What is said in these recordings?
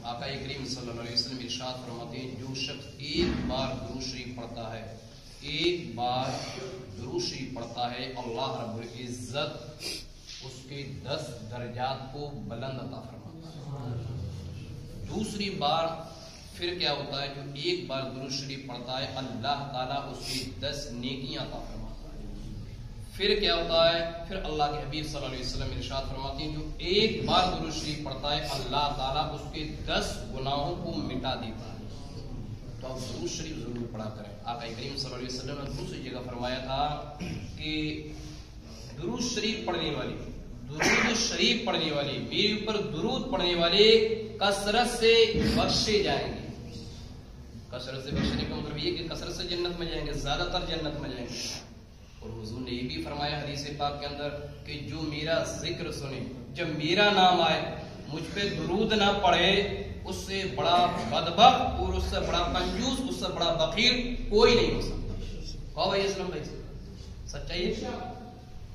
आका करीम सल्लल्लाहु अलैहि वसल्लम इरशाद फरमाते हैं, जो शख्स एक बार दुरूद शरीफ पढ़ता है, एक बार दुरूद शरीफ पढ़ता है, अल्लाह रब्बुल इज्जत उसके 10 दर्जात को बुलंद अता फरमाता है। दूसरी बार फिर क्या होता है, जो एक बार दुरूद शरीफ पढ़ता है, अल्लाह ताला उसकी 10 नेकियां अता फरमाता है। फिर क्या होता है, फिर अल्लाह के हबीब सल्लल्लाहु अलैहि वसल्लम इरशाद फरमाते हैं, जो एक बार दुरूद शरीफ पढ़ता है, अल्लाह ताला उसके 10 गुनाहों को मिटा देता है। तो आप दुरूद शरीफ जरूर पढ़ा करें। आका करीम सल्लल्लाहु अलैहि वसल्लम ने दूसरी जगह फरमाया था कि दुरूद शरीफ पढ़ने वाली, दुरूद शरीफ पढ़ने वाले, मेरे ऊपर दुरूद पढ़ने वाले कसरत से बख्शे जाएंगे। कसरत से बख्शने का मतलब ये कि कसरत से जन्नत में जाएंगे, ज्यादातर जन्नत में जाएंगे। और हुजूर ने ये भी फरमाया हदीस पाक के अंदर कि जो मेरा जिक्र सुने, जब मेरा नाम आए, मुझ पे दुरूद ना पढ़े, उससे बड़ा बदबख्त और उससे बड़ा कंजूस, उससे बड़ा बखील कोई नहीं हो सकता। कहो भाई इस्लाम भाई, सच्चाई है।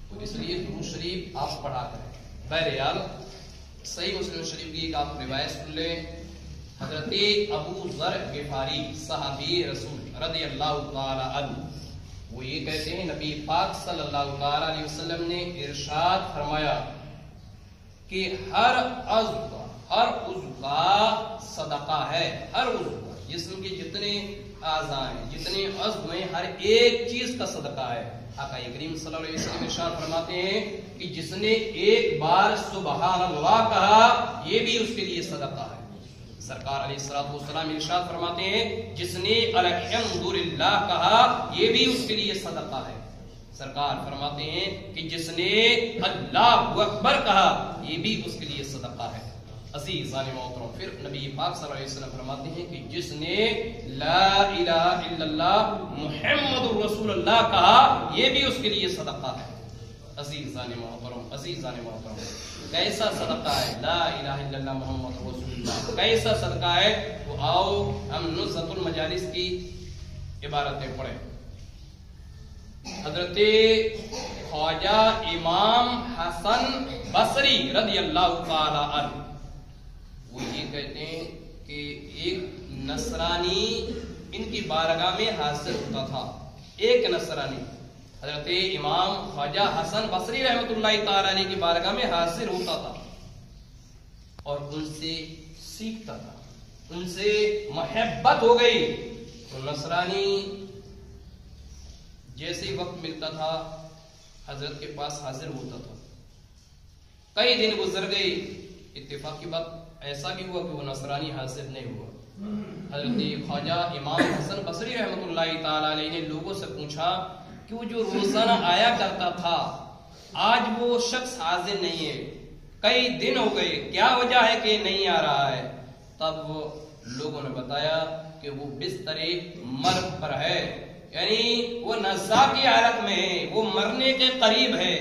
तो इसलिए दुरूद शरीफ आप पढ़ा करें। बहरहाल सही मुस्लिम शरीफ की एक आप रिवायत सुन लें। हजरत अबू ज़र गिफारी सहाबी रसूल रज़ियल्लाहु ताला अन्हु, वो ये कहते हैं, नबी पाक सल्लल्लाहु अलैहि वसल्लम ने इरशाद फरमाया कि हर उज़्व का सदका है। हर उज़्व का, जिस्म के जितने आज़ा हैं, जितने उज़्व हैं, हर एक चीज का सदका है। आका करीम सल्लल्लाहु अलैहि वसल्लम इरशाद फरमाते हैं कि जिसने एक बार सुबहान अल्लाह कहा, ये भी उसके लिए सदका है। सरकार अलैहिस्सलातु वस्सलाम इरशाद फरमाते हैं, जिसने अल्हम्दुलिल्लाह कहा, ये भी उसके लिए सदका है। सरकार फरमाते हैं कि जिसने अल्लाहु अकबर कहा, ये भी उसके लिए सदका है। अज़ीज़ान मोहतरम, फिर नबी पाक सल्लल्लाहु अलैहि वसल्लम फरमाते हैं कि जिसने ला इलाहा इल्लल्लाह मुहम्मदुर रसूलुल्लाह कहा, ये भी उसके लिए सदका है। अज़ीज़ान मोहतरम, अज़ीज़ान मोहतरम, कैसा सदका है ला इलाहा इल्लल्लाह मुहम्मदुर रसूलुल्लाह, कैसा सदका है। तो आओ हम नुज़हतुल मजालिस की इबारतें पढ़ें। हजरत ख्वाजा इमाम हसन बसरी रज़ियल्लाहु ताला अन्हु, वो ये कहते हैं कि एक नसरानी इनकी बारगाह में हाजिर होता था। एक नसरानी हजरत इमाम ख्वाजा हसन बसरी रहमतुल्लाहि ताला अलैहि की बारगाह में हाजिर होता था और उनसे सीखता था, उनसे मोहब्बत हो गई। तो नसरानी जैसे ही वक्त मिलता था हजरत के पास हाजिर होता था। कई दिन गुजर गए, इत्तेफाक की बात ऐसा भी हुआ कि वो नसरानी हाजिर नहीं हुआ। हजरत ख्वाजा इमाम हसन बसरी रहमतुल्लाहि ताला अलैहि ने लोगों से पूछा कि वो जो रोजाना आया करता था, आज वो शख्स हाजिर नहीं है, कई दिन हो गए, क्या वजह है कि नहीं आ रहा है। तब वो लोगों ने बताया कि वो बिस्तरे मर्द पर है, यानी वो नज़ा की हालत में है, वो मरने के करीब है,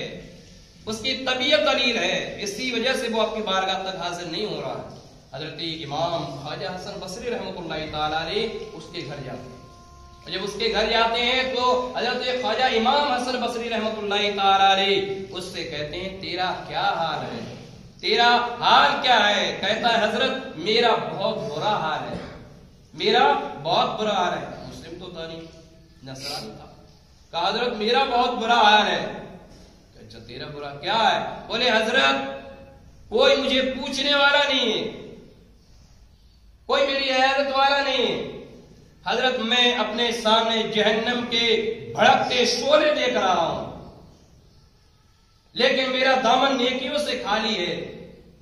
उसकी तबीयत कलील है, इसी वजह से वो आपकी बारगाह तक हाजिर नहीं हो रहा है। हजरत इमाम ख्वाजा हसन बसरी रहमतुल्लाहि ताला अलैहि उसके घर जाते हैं। जब उसके घर जाते हैं तो हजरत ख्वाजा इमाम हसन बसरी रहमतुल्लाहि ताला अलैहि उससे कहते हैं, तेरा क्या हाल है, तेरा हाल क्या है। कहता है, हजरत मेरा बहुत बुरा हाल है, मेरा बहुत बुरा हाल है। मुस्लिम तो था नहीं, नसरानी था। कहा, हजरत मेरा बहुत बुरा हाल है। अच्छा, तेरा बुरा क्या है? बोले, हजरत कोई मुझे पूछने वाला नहीं है, कोई मेरी हैरत वाला नहीं है। हजरत मैं अपने सामने जहन्नम के भड़कते शोले देख रहा हूं, लेकिन मेरा दामन नेकियों से खाली है,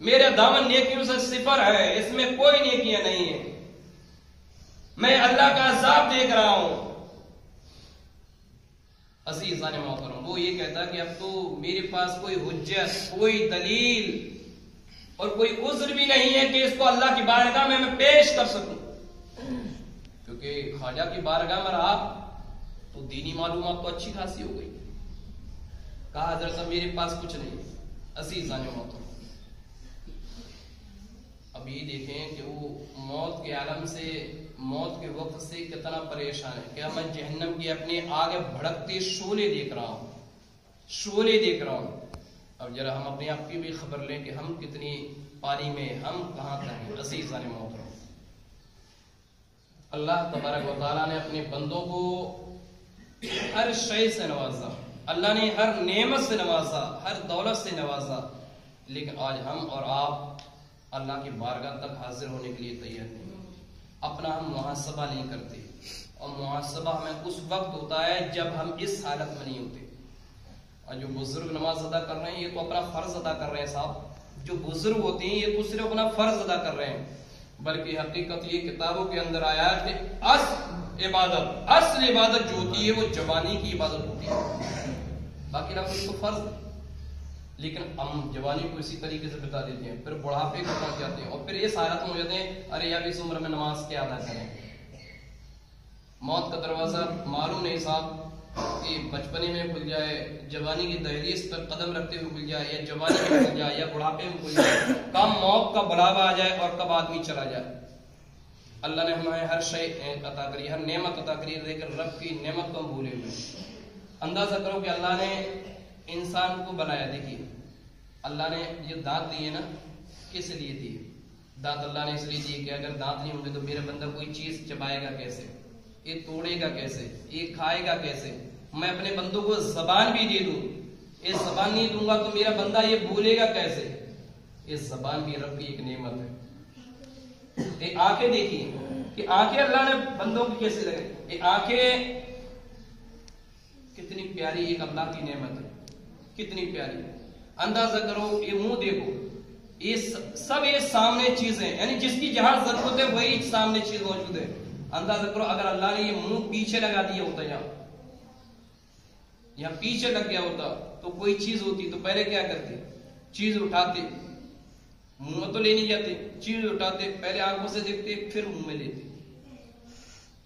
मेरा दामन नेकियों से सिफर है, इसमें कोई नेकियां नहीं है। मैं अल्लाह का अज़ाब देख रहा हूं। अज़ीज़ान मोहतरम, वो ये कहता कि अब तो मेरे पास कोई हुज्जत, कोई दलील और कोई उज़्र भी नहीं है कि इसको अल्लाह की बारगाह में मैं पेश कर सकूं। क्योंकि ख्वाजा की बारगाह में रहा तो दीनी मालूमात तो अच्छी खासी हो गई। कहा, हजरत मेरे पास कुछ नहीं। अज़ीज़ान मोहतरम, अब ये देखें कि वो मौत के आलम से, मौत के वक्त से कितना परेशान है। क्या मैं जहन्नम की अपने आगे भड़कते शोले देख रहा हूं, शोले देख रहा हूं। اب ذرا ہم اپنے آپ کی بھی خبر لیں کہ ہم کتنی پانی میں، ہم کہاں تک ہیں عزیزان محترم۔ اللہ تبارک و تعالیٰ نے اپنے بندوں کو ہر شے سے نوازا، اللہ نے ہر نعمت سے نوازا، ہر دولت سے نوازا، لیکن آج ہم اور آپ اللہ کی بارگاہ تک حاضر ہونے کے لیے تیار نہیں، اپنا ہم محاسبہ نہیں کرتے، اور محاسبہ ہمیں اس وقت ہوتا ہے جب ہم اس حالت میں نہیں ہوتے۔ اور جو بزرگ نماز ادا کر رہے ہیں یہ تو اپنا فرض ادا کر رہے ہیں صاحب، جو بزرگ ہوتے ہیں یہ تو صرف اپنا فرض ادا کر رہے ہیں، بلکہ حقیقت یہ کتابوں کے اندر آیا ہے کہ اصل عبادت جو ہوتی ہے وہ جوانی کی عبادت ہوتی ہے، باقی رب اس کو فرض، لیکن ہم جوانی کو اسی طریقے سے بتا دیتے ہیں، پھر بڑھاپے کو پہنچ جاتے ہیں، اور پھر اس حالت میں ہو جاتے ہیں ارے اب اس عمر میں نماز کیا ادا کریں، موت کا دروازہ معلوم نہیں صاحب کہ بچپنے میں کھل جائے، جوانی کی دہلیز پر قدم رکھتے ہوئے کھل جائے، یا جوانی میں کھل جائے، یا بڑھاپے میں کھل جائے، کب موت کا بلاوا آ جائے اور کب آدمی چلا جائے۔ اللہ نے ہمیں ہر شے عطا کری، ہر نعمت عطا کری، لیکن رب کی نعمت کو ہم بھولے ہوئے۔ اندازہ کرو کہ اللہ نے انسان کو بنایا، دیکھیے اللہ نے یہ دانت دیے نا، کس لیے دیے؟ دانت اللہ نے اس لیے دیے کہ اگر دانت نہیں ہوں گے تو میرا بندہ کوئی چیز چبائے گا کیسے، یہ توڑے گا کیسے، یہ کھائے گا کیسے؟ میں اپنے بندوں کو زبان بھی دے دوں، یہ زبان نہیں دوں گا تو میرا بندہ یہ بھولے گا کیسے؟ یہ زبان بھی رب کی ایک نعمت ہے۔ یہ آنکھیں دیکھیے کہ آنکھیں اللہ نے بندوں کی کیسے لگے، یہ آنکھیں کتنی پیاری ایک اللہ کی نعمت ہے، کتنی پیاری۔ اندازہ کرو یہ منہ دیکھو، یہ سب یہ سامنے چیزیں، یعنی جس کی جہاں ضرورت ہے وہی سامنے چیز موجود ہے۔ اندازہ کرو اگر اللہ نے یہ منہ پیچھے لگا دیا ہوتا، یہاں پیچھے لگ گیا ہوتا تو کوئی چیز ہوتی تو پہلے کیا کرتے؟ چیز اٹھاتے، منہ میں تو لے نہیں جاتے، چیز اٹھاتے، پہلے آنکھوں سے دیکھتے پھر منہ میں لیتے۔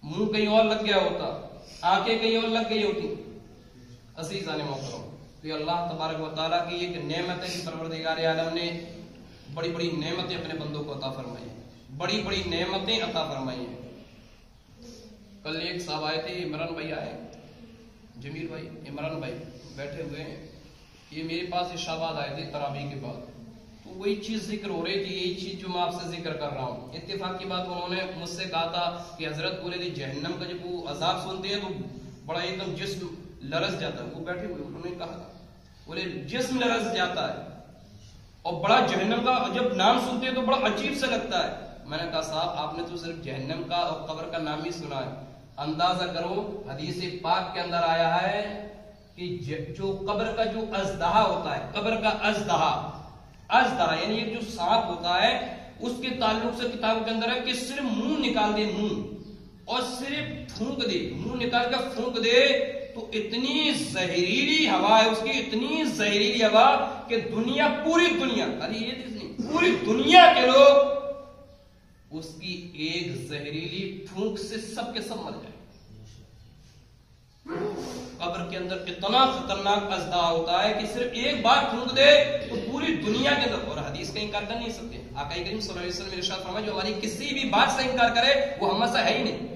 منہ کہیں اور لگ گیا ہوتا، آنکھیں کہیں اور لگ گئی ہوتی۔ عزیزان محترم، تو یہ اللہ تبارک و تعالیٰ کی ایک نعمت ہے کہ پروردگار عالم نے بڑی بڑی نعمتیں اپنے بندوں کو عطا فرمائی ہیں، بڑی بڑی نعمتیں عطا فرمائی ہیں۔ کل ایک صاحب آئے تھے، عمران بھائی آئے، جمیل بھائی، عمران بھائی بیٹھے ہوئے ہیں، یہ میرے پاس ارشاد آئے تھے تراویح کے بعد، تو وہی چیز ذکر ہو رہی تھی، یہی چیز جو میں آپ سے ذکر کر رہا ہوں۔ اتفاق کی بات انہوں نے مجھ سے کہا تھا کہ حضرت بولے تھے جہنم کا جب وہ عذاب سنتے ہیں تو بڑا ایک دم جسم لرز جاتا ہے، وہ بیٹھے ہوئے انہوں نے کہا بولے جسم لرز جاتا ہے، اور بڑا جہنم کا جب نام سنتے ہیں تو بڑا عجیب سے لگتا ہے۔ میں نے کہا صاحب آپ نے تو صرف جہنم کا اور قبر کا نام ہی سنا ہے، اندازہ کرو حدیث پاک کے اندر آیا ہے کہ جو قبر کا جو ازدہا ہوتا ہے، قبر کا ازدہا یعنی ایک جو سانپ ہوتا ہے، اس کے تعلق سے کتابوں کے اندر ہے کہ صرف منہ نکال دے، منہ اور صرف پھونک دے، منہ نکال کر پھونک دے تو اتنی زہریلی ہوا ہے اس کی، اتنی زہریلی ہوا کہ دنیا، پوری دنیا، پوری دنیا کے لوگ اس کی ایک زہریلی پھونک سے سب کے سب مر جائیں۔ قبر کے اندر اتنا خطرناک ازدہا ہوتا ہے کہ صرف ایک بار پھونک دے تو پوری دنیا کے اندر، اور حدیث کا انکار کر نہیں سکتے، آقا کریم صلی اللہ علیہ وسلم نے ارشاد فرمایا جو ہماری کسی بھی بات سے انکار کرے وہ ہم سے ہے ہی نہیں،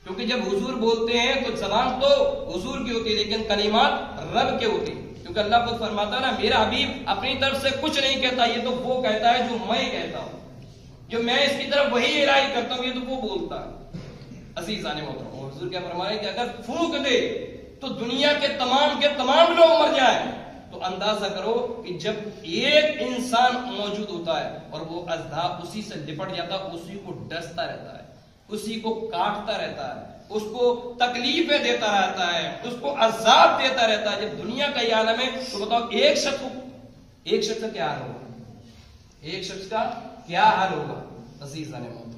کیونکہ جب حضور بولتے ہیں تو زبان تو حضور کی ہوتی ہے لیکن کلمات رب کے ہوتی، کیونکہ اللہ خود فرماتا ہے نا میرا حبیب اپنی طرف سے کچھ نہیں کہتا، یہ تو وہ کہتا ہے جو میں کہتا ہوں، جو میں اس کی طرف وہی الہی کرتا ہوں یہ تو وہ بولتا ہے۔ عزیزان محترم، اور حضور کیا فرمایا کہ اگر پھونک دے تو دنیا کے تمام لوگ مر جائیں، تو اندازہ کرو کہ جب ایک انسان موجود ہوتا ہے اور وہ ازدہا اسی سے لپٹ جاتا ہے، اسی کو ڈستا رہتا ہے، اسی کو کاٹتا رہتا ہے، اس کو تکلیفیں دیتا رہتا ہے، اس کو عذاب دیتا رہتا ہے۔ جب دنیا کا یہ عالم ہے تو بتاؤ ایک شخص کا کیا حال ہوگا، ایک شخص کا کیا حال ہوگا عزیزان محترم۔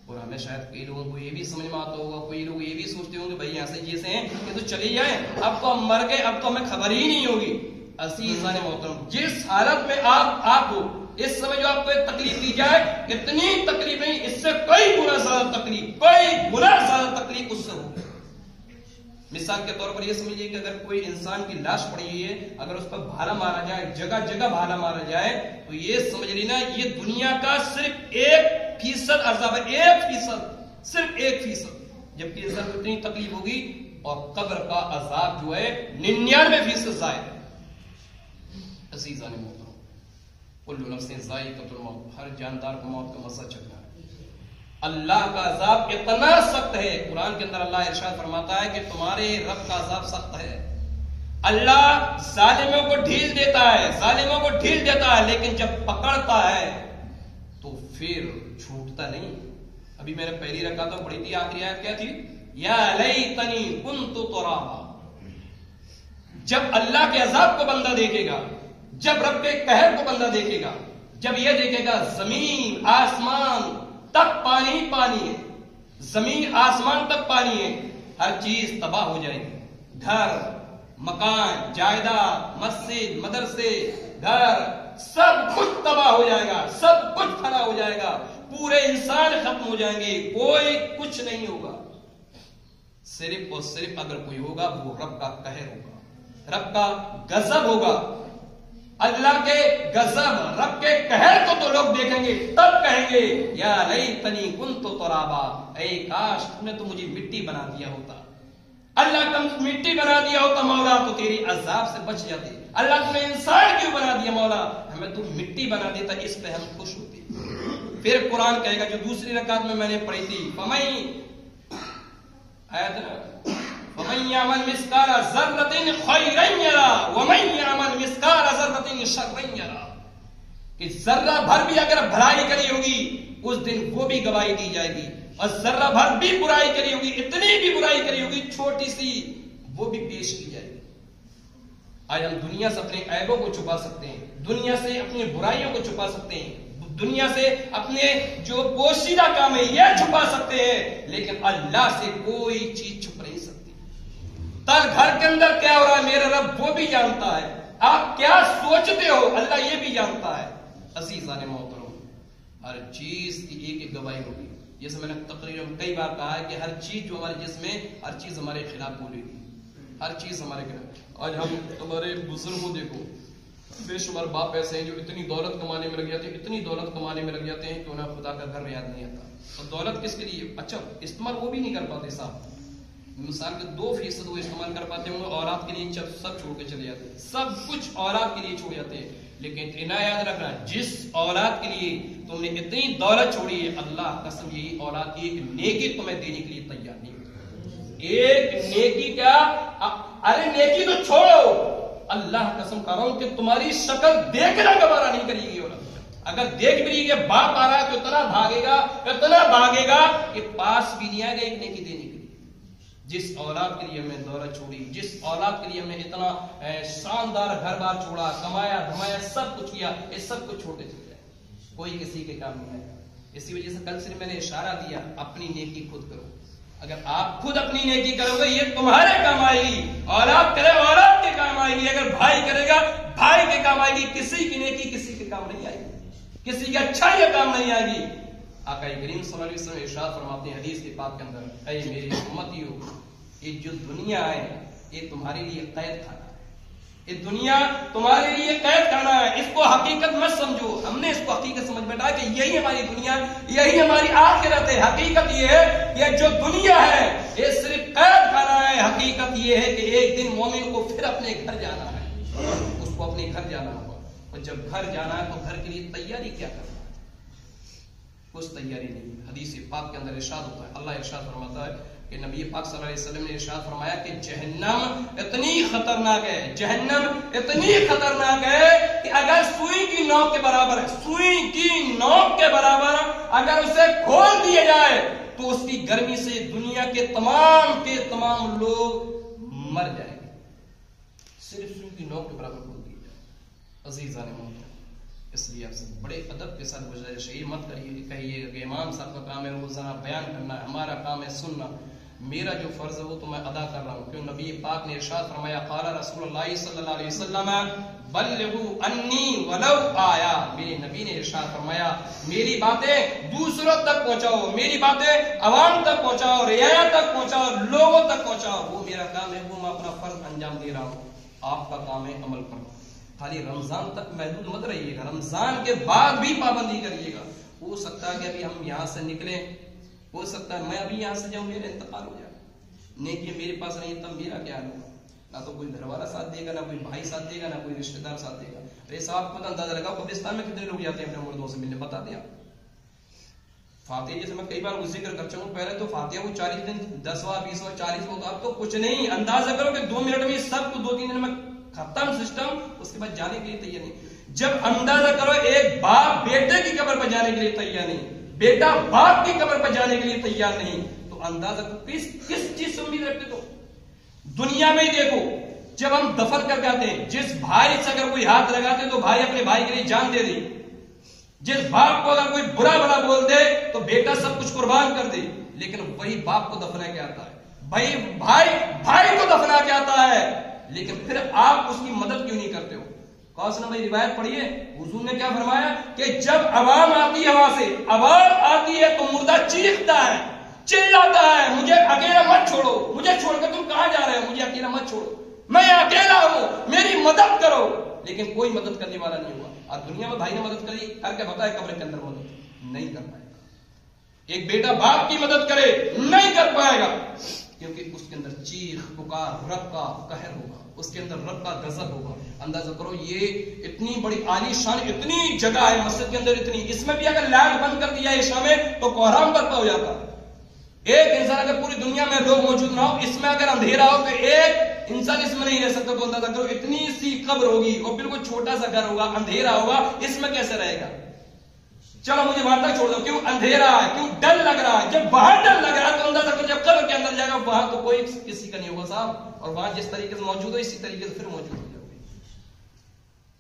اور ہمیں شاید کئی لوگوں کو یہ بھی سمجھ میں آتا ہوگا، کوئی لوگ یہ بھی سوچتے ہوں گے بھائی یہاں سے جیسے ہیں کہ تو چلی جائیں، اب تو ہم مر گئے، اب تو ہمیں خبر ہی نہیں ہوگی۔ عزیزان محترم، جس حالت میں آپ ہو اس سمے جو آپ کو ایک تکلیف دی جائے، اتنی تکلیف نہیں، اس سے کئی گنا زیادہ تکلیف اس سے ہوگی۔ مثال کے طور پر یہ سمجھیے کہ اگر کوئی انسان کی لاش پڑی ہوئی ہے، اگر اس پر بھالا مارا جائے، جگہ جگہ بھالا مارا جائے، تو یہ سمجھ لینا یہ دنیا کا صرف 1% عذاب ہے، 1%، صرف 1%، جبکہ انسان کو اتنی تکلیف ہوگی، اور قبر کا عذاب جو ہے 99% زائد ہے۔ अज़ीज़ान मोहतरम, कुल्लु नफ्सिन ज़ाइक़तुल मौत, हर जानदार को मौत का मज़ा चखना है। अल्लाह का अज़ाब इतना सख्त है, कुरान के अंदर अल्लाह इरशाद फरमाता है कि तुम्हारे रब का अज़ाब सख्त है। अल्लाह जालिमों को ढील देता है, जालिमों को ढील देता है, लेकिन जब पकड़ता है तो फिर छूटता नहीं। अभी मैंने पहली रकात में पढ़ी थी, आखिरी आयत क्या थी? या लैतनी कुन्तु तुराबा। जब अल्लाह के अज़ाब को बंदा देखेगा, जब रब के कहर को बंदा देखेगा, जब यह देखेगा जमीन आसमान तक पानी पानी है, जमीन आसमान तक पानी है, हर चीज तबाह हो जाएगी। घर, मकान, जायदाद, मस्जिद, मदरसे, घर, सब कुछ तबाह हो जाएगा, सब कुछ फना हो जाएगा, पूरे इंसान खत्म हो जाएंगे, कोई कुछ नहीं होगा। सिर्फ और सिर्फ अगर कोई होगा वो रब का कहर होगा, रब का गजब होगा। अल्लाह के गजब, रब के कहर को तो लोग देखेंगे, तब कहेंगे या लैतनी कुन्तु तुराबा, ऐ काश तुमने तो मुझे मिट्टी बना दिया होता। अल्लाह तुम मिट्टी बना दिया होता मौला तो तेरी अजाब से बच जाते। अल्लाह तुमने इंसान क्यों बना दिया मौला, हमें तुम मिट्टी बना देता, इस पे हम खुश होते। फिर कुरान कहेगा, जो दूसरी रकात में मैंने पढ़ी थी, फमन यअमल मिस्काला ज़र्रतिन खैरन यरा वमन यअमल मिस्काला ज़र्रतिन शर्रन यरा, कि जर्रा भर भी अगर भलाई करी होगी उस दिन वो भी गवाही दी जाएगी, और जर्रा भर भी बुराई करी होगी, इतनी भी बुराई करी होगी छोटी सी, वो भी पेश की जाएगी। आज हम दुनिया से अपने ऐबों को छुपा सकते हैं, दुनिया से अपनी बुराइयों को छुपा सकते हैं, दुनिया से अपने जो पोशीदा काम है यह छुपा सकते हैं, लेकिन अल्लाह से कोई चीज छुप नहीं सकती। तर घर के अंदर क्या हो रहा है मेरा रब वो भी जानता है, आप क्या सोचते हो अल्लाह ये भी जानता है। अज़ीज़ान मोहतरम, हर चीज की एक एक गवाही होगी। जैसे मैंने तकरीबन कई बार कहा है कि हर चीज जो हमारे जिसमें, हर चीज हमारे खिलाफ बोलेगी, हर चीज हमारे खिलाफ। आज हम तुम्हारे बुजुर्गों देखो, बेशुमार बाप ऐसे हैं जो इतनी दौलत कमाने में लग जाते हैं, इतनी दौलत कमाने में लग जाते हैं कि उन्हें खुदा का घर याद नहीं आता। और दौलत किसके लिए? अच्छा, इस्तेमाल वो भी नहीं कर पाते साहब, मिसाल के 2% वो इस्तेमाल कर पाते होंगे, औलाद के लिए सब छोड़ के चले जाते हैं, सब कुछ औलाद के लिए छोड़ जाते हैं। लेकिन इतना याद रखना, जिस औलाद के लिए तुमने इतनी दौलत छोड़ी है, अल्लाह कसम यही औलाद की एक नेकी तुम्हें देने के लिए तैयार नहीं होती। एक नेकी क्या, अरे नेकी तो छोड़ो, अल्लाह कसम कर रहा हूं कि तुम्हारी शक्ल देखना गवारा नहीं करेगी औलाद। अगर देख भी रही है बाप आ रहा है तो इतना भागेगा कि पास भी नहीं आएगा एक नेकी देने के लिए। जिस औलाद के लिए हमने दौलत छोड़ी, जिस औलाद के लिए हमने इतना शानदार घर बार छोड़ा, कमाया धमाया सब कुछ किया, ये सब कुछ छोड़ के चले जाए, कोई किसी के काम नहीं आएगा। इसी वजह से कल से मैंने इशारा दिया, अपनी नेकी खुद करो। अगर आप खुद अपनी नेकी करोगे ये तुम्हारे काम आएगी, औलाद करे औलाद के काम आएगी, अगर भाई करेगा भाई के काम आएगी। किसी की नेकी किसी के काम नहीं आएगी, किसी की अच्छाई काम नहीं आएगी। आका करीम सल्लल्लाहु अलैहि वसल्लम इरशाद फरमाते हैं हदीस के पाक के अंदर, ऐ मेरी उम्मतियों, ये जो दुनिया है ये तुम्हारे लिए कैद खाना है, ये दुनिया तुम्हारे लिए कैद खाना है, इसको हकीकत मत समझो। हमने इसको हकीकत समझ बैठा कि यही हमारी दुनिया, यही हमारी आखिरत है। हकीकत ये है, ये जो दुनिया है ये सिर्फ कैद खाना है। हकीकत ये है कि एक दिन मोमिन को फिर अपने घर जाना है, उसको अपने घर जाना होगा, और जब घर जाना है तो घर के लिए तैयारी क्या करना है? कुछ तैयारी नहीं। हदीस पाक के अंदर इरशाद होता है, अल्लाह इरशाद फरमाता है कि नबी पाक सल्लल्लाहु अलैहि वसल्लम ने इरशाद फरमाया कि जहन्नम इतनी खतरनाक है, जहन्नम इतनी खतरनाक है कि अगर सुई की नोक के बराबर है, सुई की नोक के बराबर अगर उसे खोल दिया जाए तो उसकी गर्मी से दुनिया के तमाम लोग मर जाएंगे, सिर्फ सुई की नोक के बराबर खोल दिया जाए। अज़ीज़ान मोहतरम, इसलिए आपसे बड़े अदब के साथ गुजारिश है, ये मत कहिए कि इमाम साहब का काम है रोजाना बयान करना है, हमारा काम है सुनना। मेरा जो फर्ज है वो तो मैं अदा कर रहा हूँ, क्यों नबी पाक ने इरशाद फरमाया, क़ाला रसूलुल्लाह सल्लल्लाहु अलैहि वसल्लम बल्लिगू अन्नी वलौ आया, मेरे नबी ने इरशाद फरमाया मेरी बातें दूसरों तक पहुंचाओ, मेरी बातें अवाम तक पहुंचाओ, रियाया तक पहुंचाओ, लोगों तक पहुंचाओ, वो मेरा काम है, वो मैं अपना फर्ज अंजाम दे रहा हूँ। आपका काम है अमल करना। खाली रमजान तक महदूद मत रहिएगा, रमजान के बाद भी पाबंदी करिएगा। हो सकता है कि अभी हम यहाँ से निकले, हो सकता है मैं अभी यहाँ से जाऊँ, मेरा इंतकाल हो जाए, नेकी मेरे पास नहीं, तब मेरा क्या होगा? ना तो कोई घर वाला साथ देगा, ना कोई भाई साथ देगा, ना कोई रिश्तेदार साथ देगा। ارے صاحب خود اندازہ لگاؤ قبرستان میں کتنے لوگ جاتے ہیں اپنے مردوں سے ملنے، بتا دیں آپ. فاتحہ جیسے میں کئی بار وہ ذکر کر چکا ہوں، پہلے تو فاتحہ وہ 40 دن 10واں 20واں 40واں، تو اب تو کچھ نہیں. اندازہ کرو کہ 2 منٹ میں سب کو 2-3 دن میں ختم سسٹم، اس کے بعد جانے کے لیے تیار نہیں. جب اندازہ کرو ایک باپ بیٹے کی قبر پر جانے کے لیے تیار نہیں، بیٹا باپ کی قبر پر جانے کے لیے تیار نہیں، تو اندازہ کس چیز سے امید رکھتے؟ تو دنیا میں ہی دیکھو، جب ہم دفن کر کے آتے ہیں، جس بھائی سے اگر کوئی ہاتھ لگاتے تو بھائی اپنے بھائی کے لیے جان دے دی. جس باپ کو اگر کوئی برا بھلا بول دے تو بیٹا سب کچھ قربان کر دے. لیکن وہی باپ کو دفنا کے آتا ہے، بھائی کو دفنا کے آتا ہے، لیکن پھر آپ اس کی مدد کیوں نہیں کرتے ہو؟ قاسم بھائی روایت پڑھیے، حضور نے کیا فرمایا کہ جب عوام آتی ہے، وہاں سے عوام آتی ہے تو مردہ چیختا ہے، چلاتا ہے، مجھے اکیلا مت چھوڑو، مجھے چھوڑ کر تم کہاں جا رہے ہو، مجھے اکیلا مت چھوڑو، میں اکیلا ہوں، میری مدد کرو. لیکن کوئی مدد کرنے والا نہیں ہوا. اور دنیا میں بھائی نے مدد کری، کر کے بتائے قبر کے اندر مدد نہیں کر پائے گا. ایک بیٹا باپ کی مدد کرے نہیں کر پائے گا، کیونکہ اس کے اندر چیخ پکار رب کا قہر ہوگا، اس کے اندر رب کا غضب ہوگا. اندازہ کرو یہ اتنی بڑی عالی شان اتنی جگہ ہے مسجد کے اندر اتنی، اس میں بھی اگر لائٹ بند کر دیا عشاء میں تو کوہرام برپا ہو جاتا ہے. ایک انسان اگر پوری دنیا میں لوگ موجود نہ ہو، اس میں اگر اندھیرا ہو کہ ایک انسان اس میں نہیں رہ سکتا، تو اندازہ کرو اتنی سی قبر ہوگی اور بالکل چھوٹا سا گھر ہوگا، اندھیرا ہوگا، اس میں کیسے رہے گا؟ چلو مجھے وہاں تک چھوڑ دو، کیوں اندھیرا ہے، کیوں ڈر لگ رہا ہے. جب باہر ڈر لگ رہا ہے تو اندازہ کرو جب قبر کے اندر جائے گا وہاں تو کوئی کسی کا نہیں ہوگا صاحب، اور وہاں جس طریقے سے موجود ہو اسی طریقے سے پھر موجود ہو جائے گا.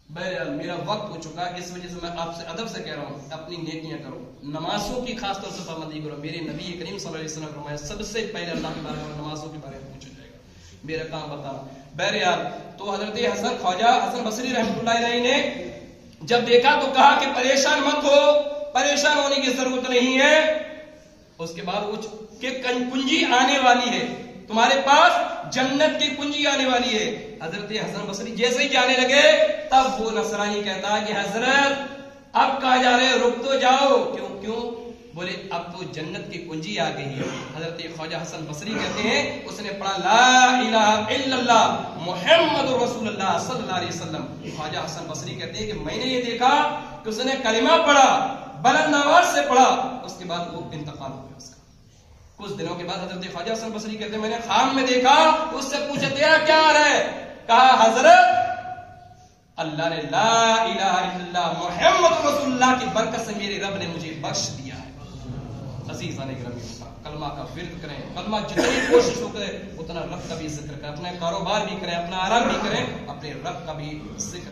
بہرحال میرا وقت ہو چکا ہے، اس وجہ سے میں آپ سے ادب سے کہہ رہا ہوں اپنی نیکیاں کرو، نمازوں کی خاص طور سے پابندی کرو. میرے نبی کریم صلی اللہ علیہ وسلم نے فرمایا سب سے پہلے اللہ کے بارے میں نمازوں کے بارے میں پوچھا جائے گا، میرا کام بتانا. بہرحال تو حضرت حسن خواجہ حسن بصری رحمۃ اللہ علیہ نے جب دیکھا تو کہا کہ پریشان مت ہو، پریشان ہونے کی ضرورت نہیں ہے. اس کے بعد کچھ کہ کنجی آنے والی ہے، تمہارے پاس جنت کی کنجی آنے والی ہے. حضرت حسن بصری جیسے ہی جانے لگے تب وہ نصرانی کہتا ہے کہ حضرت اب کہاں جا رہے، رک تو جاؤ. کیوں بولے اب تو جنت کی کنجی آ گئی ہے. حضرت خواجہ حسن بصری کہتے ہیں اس نے پڑھا لا الہ الا اللہ محمد رسول اللہ صلی اللہ علیہ وسلم. خواجہ حسن بصری کہتے ہیں کہ میں نے یہ دیکھا کہ اس نے کلمہ پڑھا، بلند آواز سے پڑھا، اس کے بعد وہ انتقال ہو گیا اس کا. کچھ دنوں کے بعد حضرت خواجہ حسن بصری کہتے ہیں میں نے خواب میں دیکھا، اس سے پوچھا تیرا کیا ہے؟ کہا حضرت اللہ نے لا الہ الا اللہ محمد رسول اللہ کی برکت سے میرے رب نے مجھے بخش دیا ہے. عزیزان گرامی، کلمہ کا ورد کریں، کلمہ جتنی کوشش ہو کرے اتنا رب کا بھی ذکر کریں، اپنا کاروبار بھی کریں، اپنا آرام بھی کریں، اپنے رب کا بھی ذکر